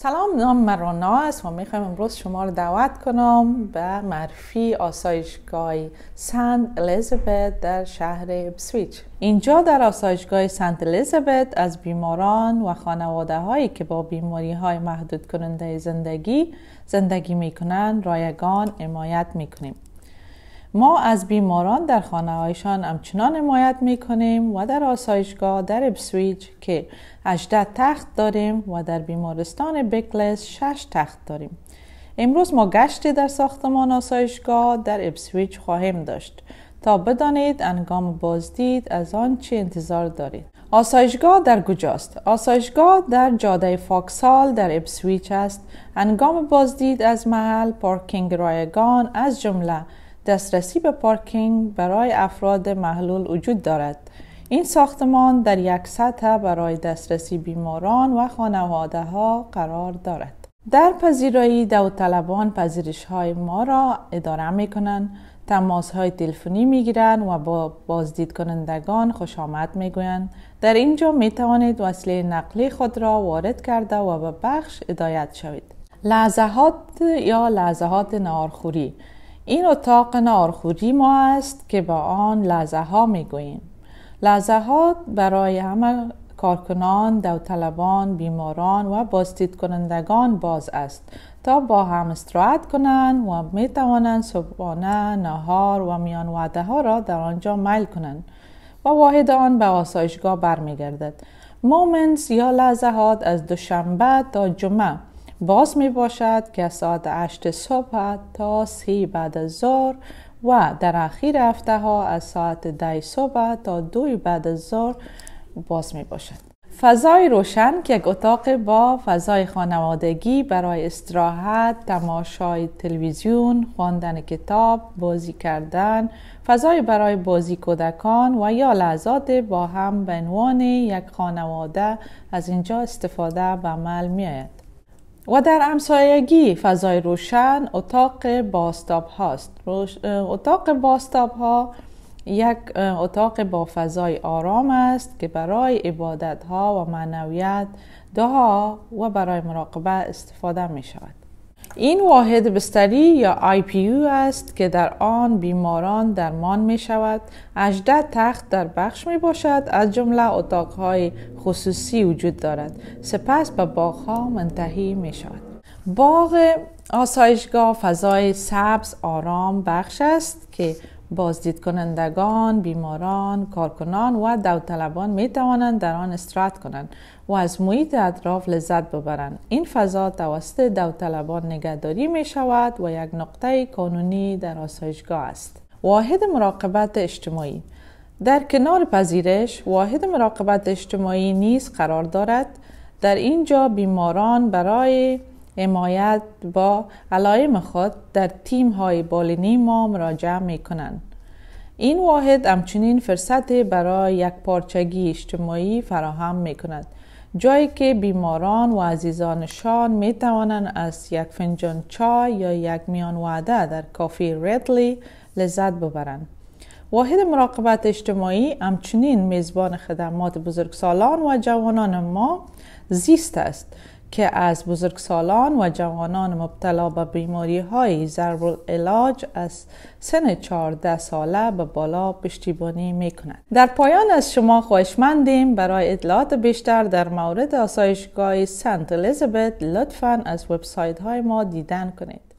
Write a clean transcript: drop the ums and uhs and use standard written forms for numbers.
سلام، نام من رانا است و میخوایم امروز شما رو دعوت کنم به معرفی آسایشگاه سنت الیزابت در شهر اپسویچ. اینجا در آسایشگاه سنت الیزابت از بیماران و خانواده هایی که با بیماری های محدود کننده زندگی میکنند رایگان حمایت میکنیم. ما از بیماران در خانه هایشان همچنان حمایت میکنیم و در آسایشگاه در اپسویچ که 18 تخت داریم و در بیمارستان بیکلس 6 تخت داریم. امروز ما گشتی در ساختمان آسایشگاه در اپسویچ خواهیم داشت تا بدانید هنگام بازدید از آن چه انتظار دارید. آسایشگاه در کجاست؟ آسایشگاه در جاده فاکسال در اپسویچ است. هنگام بازدید از محل پارکینگ رایگان از جمله دسترسی به پارکینگ برای افراد محلول وجود دارد. این ساختمان در یک سطح برای دسترسی بیماران و خانواده ها قرار دارد. در پذیرایی داوطلبان پذیرش های ما را اداره می کنند، تماس های تلفنی می گیرند و با بازدید کنندگان خوش آمد می گویند. در اینجا می توانید وسیله نقلی خود را وارد کرده و به بخش هدایت شوید. لحظات نهارخوری. این اتاق نهارخوری ما است که با آن لحظه ها می گوییم. لحظه ها برای همه کارکنان، داوطلبان، بیماران و بازدید کنندگان باز است تا با هم استراحت کنند و می توانند صبحانه، نهار و میان وعده ها را در آنجا میل کنند و واحد آن به آسایشگاه برمیگردد. مومنتس یا لحظات از دوشنبه تا جمعه باز می باشد که ساعت 8 صبح تا 3 بعد از ظهر و در اخیر هفته ها از ساعت 10 صبح تا 2 بعد از ظهر باز می باشد. فضای روشن که یک اتاق با فضای خانوادگی برای استراحت، تماشای تلویزیون، خواندن کتاب، بازی کردن، فضای برای بازی کودکان و یا لحظات با هم به عنوان یک خانواده از اینجا استفاده به عمل می آید. و در همسایگی فضای روشن اتاق باستاب هاست. اتاق باستاب ها یک اتاق با فضای آرام است که برای عبادت ها و معنویت، دعا و برای مراقبه استفاده می شود. این واحد بستری یا IPU است که در آن بیماران درمان می شود. 18 تخت در بخش می باشد، از جمله اتاقهای خصوصی وجود دارد. سپس به باغ‌ها منتهی می شود. باغ آسایشگاه فضای سبز آرام بخش است که بازدید کنندگان، بیماران، کارکنان و داوطلبان می توانند در آن استراحت کنند و از محیط اطراف لذت ببرند. این فضا توسط داوطلبان نگهداری می شود و یک نقطه کانونی در آسایشگاه است. واحد مراقبت اجتماعی. در کنار پذیرش، واحد مراقبت اجتماعی نیز قرار دارد. در اینجا بیماران برای حمایت با علائم خود در تیم های بالینی ما مراجعه می کنند. این واحد همچنین فرصت برای یک پارچگی اجتماعی فراهم می کند، جایی که بیماران و عزیزانشان می توانند از یک فنجان چای یا یک میان وعده در کافی ریدلی لذت ببرند. واحد مراقبت اجتماعی همچنین میزبان خدمات بزرگسالان و جوانان ما زیست است که از بزرگسالان و جوانان مبتلا به بیماری های ضرورالعلاج از سن 14 ساله به بالا پشتیبانی می کند. در پایان از شما خواهشمندیم برای اطلاعات بیشتر در مورد آسایشگاه سنت الیزابت لطفاً از وبسایت های ما دیدن کنید.